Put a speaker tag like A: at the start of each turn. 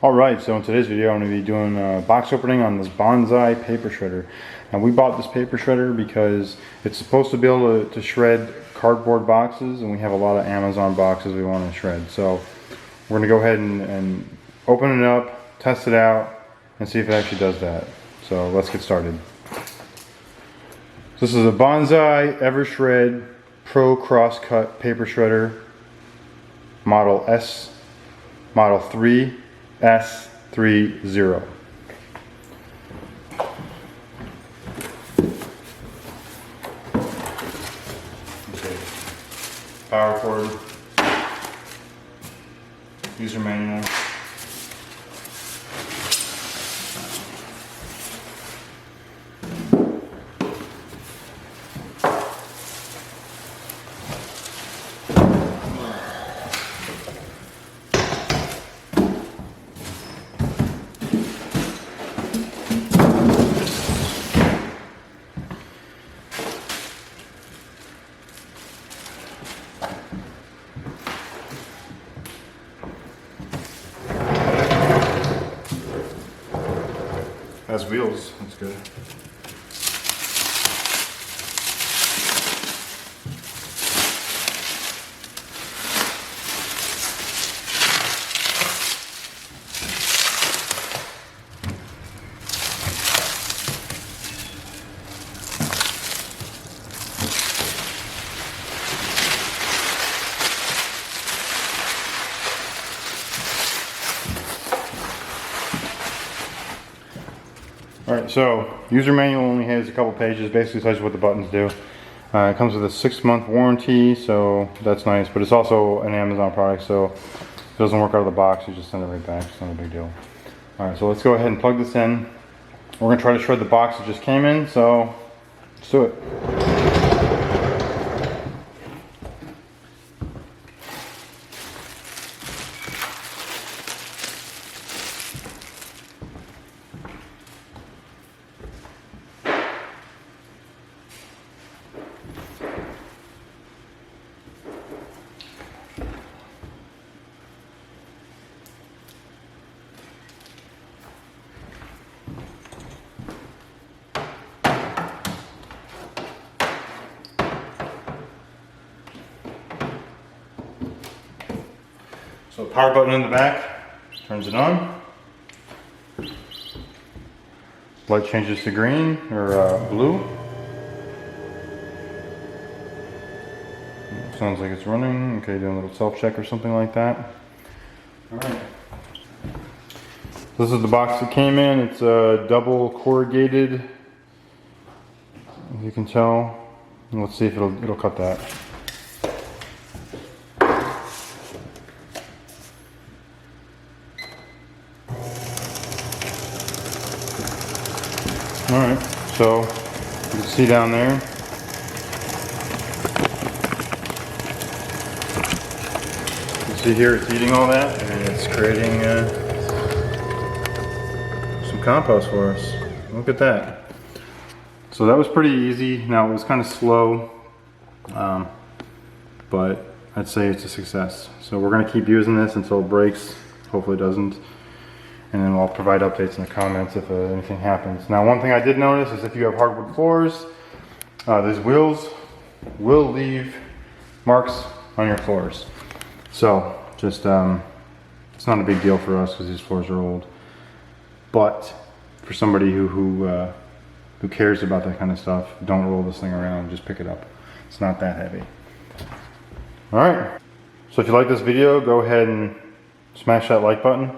A: Alright, so in today's video I'm going to be doing a box opening on this bonsai paper shredder. Now we bought this paper shredder because it's supposed to be able to shred cardboard boxes, and we have a lot of Amazon boxes we want to shred. So we're going to go ahead and open it up, test it out, and see if it actually does that. So let's get started. This is a Bonsai EverShred Pro Crosscut Paper Shredder, model 3S30. Okay. Power cord, user manual. Has wheels, that's good. Alright, so user manual only has a couple pages, basically tells you what the buttons do. It comes with a 6-month warranty, so that's nice, but it's also an Amazon product, so if it doesn't work out of the box, you just send it right back. It's not a big deal. Alright, so let's go ahead and plug this in. We're going to try to shred the box that just came in, so let's do it. So power button in the back, turns it on. Light changes to green or blue. Sounds like it's running. Okay, doing a little self-check or something like that. Alright. This is the box that came in. It's double corrugated, as you can tell. And let's see if it'll cut that. Alright, so you can see down there, you can see here it's eating all that and it's creating some compost for us. Look at that. So that was pretty easy. Now it was kind of slow, but I'd say it's a success. So we're going to keep using this until it breaks. Hopefully it doesn't. And then I'll provide updates in the comments if anything happens. Now, one thing I did notice is if you have hardwood floors, these wheels will leave marks on your floors. So, just, it's not a big deal for us because these floors are old. But for somebody who cares about that kind of stuff, don't roll this thing around, just pick it up. It's not that heavy. All right. So if you like this video, go ahead and smash that like button.